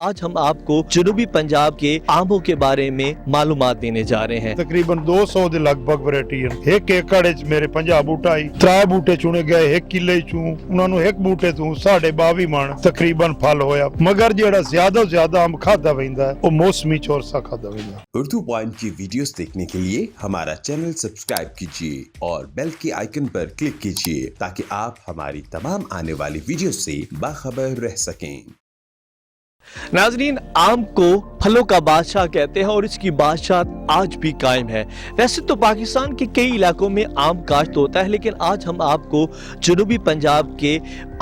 आज हम आपको जनूबी पंजाब के आमों के बारे में मालूमात देने जा रहे हैं। तकरीबन 200 ਦੇ ਲਗਭਗ ਵੈਰਾਈਟੀ ਹਨ। ਇੱਕ ਏਕੜ ਵਿੱਚ ਮੇਰੇ 50 ਬੂਟਾ ਹੀ 3 ਬੂਟੇ ਚੁਣੇ ਗਏ। 1 ਕਿੱਲੇ ਚੋਂ ਉਹਨਾਂ ਨੂੰ ਇੱਕ ਬੂਟੇ ਤੋਂ 22.5 ਮਣ ਤਕਰੀਬਨ ਫਲ ਹੋਇਆ। ਮਗਰ ਜਿਹੜਾ ਜ਼ਿਆਦਾ ਤੋਂ ਜ਼ਿਆਦਾ ਅੰਬ ਖਾਦਾ ਪੈਂਦਾ ਉਹ मौसमी चौरसा खादा पैंदा। उर्दू पॉइंट की वीडियोस देखने के लिए हमारा चैनल सब्सक्राइब कीजिए और बेल के आइकन पर क्लिक कीजिए ताकि आप हमारी तमाम आने वाली वीडियो से बाखबर रह सकें। नाजरीन, आम को फलों का बादशाह कहते हैं और इसकी बादशाह आज भी कायम है। वैसे तो पाकिस्तान के कई इलाकों में आम काश्त होता है, लेकिन आज हम आपको जनूबी पंजाब के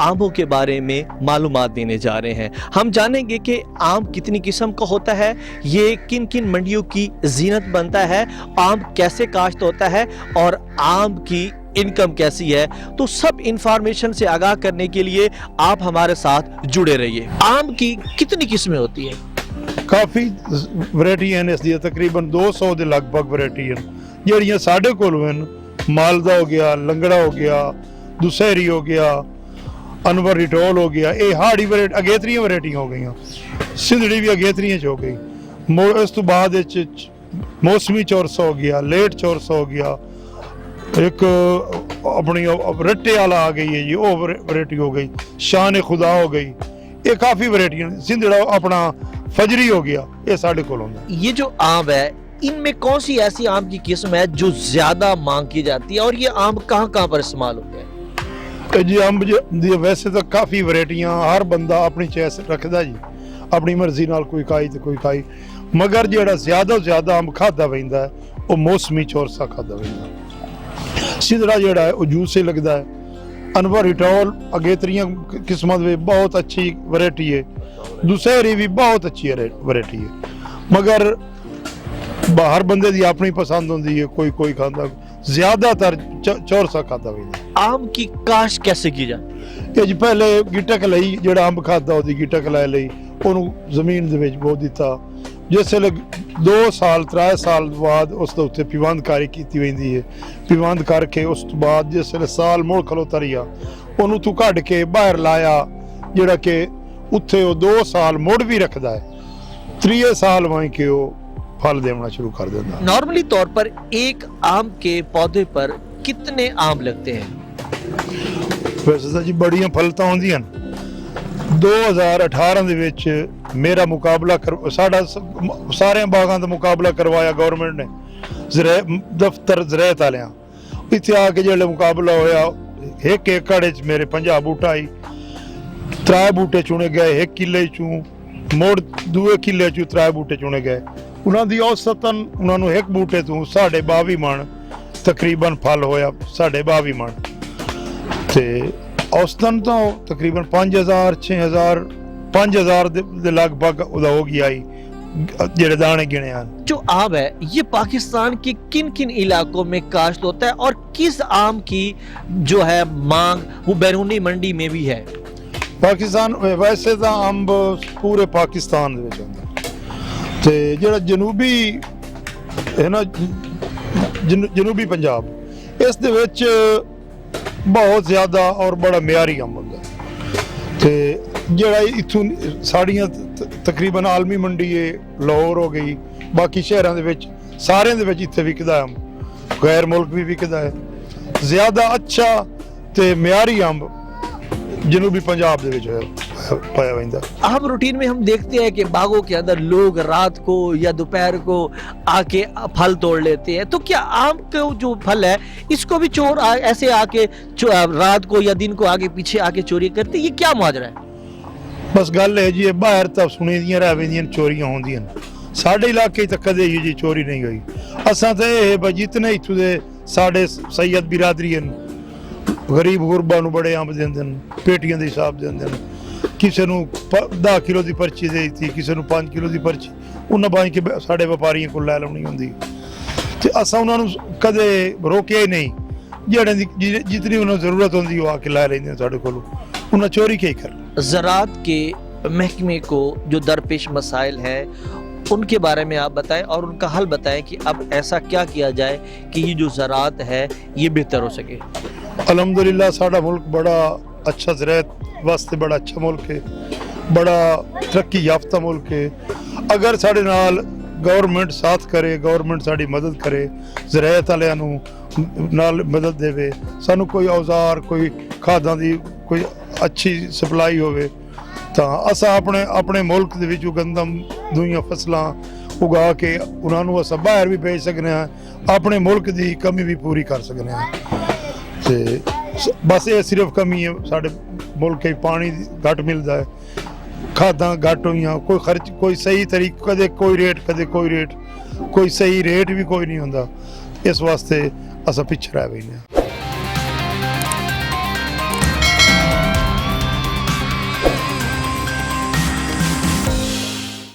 आमों के बारे में मालूमात देने जा रहे हैं। हम जानेंगे कि आम कितनी किस्म का होता है, ये किन किन मंडियों की जीनत बनता है, आम कैसे काश्त होता है और आम की इनकम कैसी है। तो सब इंफॉर्मेशन से आगाह करने के लिए आप हमारे साथ जुड़े रहिए। आम की कितनी किस्में होती हैं? ਕਾਫੀ ਵੈਰਾਈਟੀਆਂ ਨੇ। ਇਸ ਦੀਆਂ ਤਕਰੀਬਨ 200 ਦੇ ਲਗਭਗ ਵੈਰਾਈਟੀ ਹਨ ਜਿਹੜੀਆਂ ਸਾਡੇ ਕੋਲ ਹਨ। ਮਾਲਦਾ ਹੋ ਗਿਆ, ਲੰਗੜਾ ਹੋ ਗਿਆ, ਦੁਸਹਿਰੀ ਹੋ ਗਿਆ, ਅਨਵਰ ਰਿਟੋਲ ਹੋ ਗਿਆ। ਇਹ ਹਾੜੀ ਵੈਰਾਈਟੀ ਅਗੇਤਰੀਆਂ ਵੈਰਾਈਟੀਆਂ ਹੋ ਗਈਆਂ। ਸਿੰਧੜੀ ਵੀ ਅਗੇਤਰੀਆਂ ਚ ਹੋ ਗਈ। ਇਸ ਤੋਂ ਬਾਅਦ ਵਿੱਚ ਮੌਸਮੀ ਚੌਰਸਾ ਹੋ ਗਿਆ, ਲੇਟ ਚੌਰਸਾ ਹੋ ਗਿਆ, एक अपनी रट्टे वाला आ गई है जी, वो वैरायटी हो गई। शान खुदा हो गई। ये काफी वैरायटियां। सिंधड़ा अपना फजरी हो गया, ये साढ़े को होंदा। ये जो आम है, इनमें कौन सी ऐसी आम की किस्म है जो ज्यादा मांग की जाती है और ये आम कहाँ कहाँ पर इस्तेमाल होते हैं? जी अंब वैसे तो काफी वैरायटियां, हर बंदा अपनी चॉइस रखदा जी, अपनी मर्जी नाल कोई खाई तो कोई खाई। मगर जेड़ा ज्यादा तो ज्यादा अंब खादा पैंदा है वो मौसमी चौरसा खादा पैंदा। सिंधड़ा जेड़ा है वो जूस से लगता है। अनवर रिटोल अगेतरियां किस्मत में बहुत अच्छी वैरायटी है। दुसहरी भी बहुत अच्छी वैरायटी है। मगर बाहर बंदे दी अपनी पसंद होंदी है, कोई कोई खाता। ज्यादातर चौरसा खाता पैंदा। आम की काश्त कैसे की जाती है? जी पहले गिटक लई, जेड़ा अंब खाता ओदी गिटक लै लई, ओनू जमीन दे विच बो दिता। जिसले 2 साल 3 साल बाद उस दे उत्ते पिवंदकारी कीती वेंदी है। पिवंद करके उस तो बाद जिसले साल मुड़ खलोता रिया, ओनू तू कढ के बाहर लाया, जेड़ा कि उत्थे वो 2 साल मुड़ भी रखदा है। 3 साल वहीं के वो फल देना शुरू कर देता। नॉर्मली तौर पर एक आम के पौधे पर कितने आम लगते हैं? वैसे तो जी बड़ियां फलतां होंदियां। 2018 ਦੇ ਵਿੱਚ ਮੇਰਾ ਮੁਕਾਬਲਾ ਸਾਡਾ ਸਾਰਿਆਂ ਬਾਗਾਂ ਦਾ ਮੁਕਾਬਲਾ ਕਰਵਾਇਆ ਗਵਰਨਮੈਂਟ ਨੇ ਦਫ਼ਤਰ ਜ਼ਰਾਅਤ ਵਾਲਿਆਂ। ਇੱਥੇ ਆ ਕੇ ਜਿਹੜਾ ਮੁਕਾਬਲਾ ਹੋਇਆ, 1 ਏਕੜ ਵਿੱਚ ਮੇਰੇ 50 ਬੂਟਾ ਹੀ 3 ਬੂਟੇ ਚੁਣੇ ਗਏ। 1 ਕਿੱਲੇ ਚੋਂ ਮੋੜ 2 ਕਿੱਲੇ ਚੋਂ 3 ਬੂਟੇ ਚੁਣੇ ਗਏ। ਉਹਨਾਂ ਦੀ ਔਸਤਨ ਉਹਨਾਂ ਨੂੰ 1 ਬੂਟੇ ਤੋਂ 22.5 ਮਣ ਤਕਰੀਬਨ ਫਲ ਹੋਇਆ। 22.5 ਮਣ ਤੇ औसतन तो तकरीबन 5000 6000 5000 ਦੇ लगभग ਉਹਦਾ ਹੋ ਗਿਆ ਹੀ ਜਿਹੜੇ ਦਾਣੇ ਗਿਣੇ ਹਨ। जो आम है ये पाकिस्तान के किन किन इलाकों में काश्त होता है और किस आम की जो है मांग वो बैरूनी मंडी में भी है? पाकिस्तान वैसे ਤਾਂ ਅੰਬ ਪੂਰੇ ਪਾਕਿਸਤਾਨ ਦੇ ਵਿੱਚ ਹੁੰਦਾ ਤੇ ਜਿਹੜਾ ਜਨੂਬੀ ਹੈ ਨਾ, ਜਨੂਬੀ ਪੰਜਾਬ, ਇਸ ਦੇ ਵਿੱਚ बहुत ज्यादा और बड़ा मियारी अंब होंदा ते जेड़ा इथों साड़ियां तकरीबन आलमी मंडी है, लाहौर हो गई, बाकी शहरां दे विच सारे दे विच इत्थे विकदा है अंब। गैर मुल्क भी विकदा है। ज्यादा अच्छा ते मियारी अंब जनूबी पंजाब दे विच पाया जाता। आम रूटीन में हम देखते हैं कि बागों के अंदर लोग रात को या दोपहर को आके फल तोड़ लेते हैं। तो क्या आम का जो फल है इसको भी चोर ऐसे आके रात को या दिन को आगे पीछे आके चोरी करते? ये क्या माजरा है? बस गल है जी, बाहर तो सुनी दियां रह वेंदियां चोरियां होंदियां। साडे इलाके तक कदे जी चोरी नहीं हुई। असां ते जितने इत्थों दे साडे सैयद बिरादरी गरीब गुरबा नूं बड़े अंब दिंदे ने, पेटियां दे हिसाब दिंदे ने। किसी ਨੂੰ 10 किलो की पर्ची दे दी, किसी ਨੂੰ 5 किलो की पर्ची उन्हें बाई के साढ़े व्यापारियों को लै लानी होंदी ते असां उन्हां नूं कदे रोकिया ही नहीं। जेड़े जितनी उन्हें जरूरत होंदी वो आके लै लैंदे साढ़े कोलों। उन्हें चोरी क्या कर। ज़राअत के महकमे को जो दरपेश मसाइल हैं उनके बारे में आप बताएं और उनका हल बताएं कि अब ऐसा क्या किया जाए कि ये जो ज़राअत है ये बेहतर हो सके। अल्हम्दुलिल्लाह साडा मुल्क बड़ा अच्छा ज़राअत वास्ते बड़ा अच्छा मुल्क है। बड़ा तरक्की याफ्ता मुल्क है। अगर साढ़े नाल गवर्नमेंट साथ करे, गवर्नमेंट साड़ी मदद करे, ज़राअत वालियां नूं नाल मदद देवे, सानू कोई औजार कोई खादां दी कोई अच्छी सप्लाई होवे ਤਾਂ ਅਸਾਂ ਆਪਣੇ ਮੁਲਕ ਦੇ ਵਿੱਚ ਗੰਦਮ ਦੂਈਆਂ ਫਸਲਾਂ ਉਗਾ ਕੇ ਉਹਨਾਂ ਨੂੰ ਅਸਾਂ ਬਾਹਰ ਵੀ ਭੇਜ ਸਕਦੇ ਹਾਂ, ਆਪਣੇ ਮੁਲਕ ਦੀ ਕਮੀ ਵੀ ਪੂਰੀ ਕਰ ਸਕਦੇ ਹਾਂ। ਤੇ ਬਸ ਇਹ ਸਿਰਫ ਕਮੀ ਹੈ ਸਾਡੇ ਮੁਲਕ 'ਚ, ਪਾਣੀ ਘੱਟ ਮਿਲਦਾ ਹੈ, ਖਾਦਾਂ ਘੱਟ ਹੋਈਆਂ, ਕੋਈ ਖਰਚ ਕੋਈ ਸਹੀ ਤਰੀਕੇ, ਕਦੇ ਕੋਈ ਰੇਟ ਕੋਈ ਸਹੀ ਰੇਟ ਵੀ ਕੋਈ ਨਹੀਂ ਹੁੰਦਾ। ਇਸ ਵਾਸਤੇ ਅਸਾਂ ਪਿੱਛੇ ਰਹਿ ਗਏ ਹਾਂ।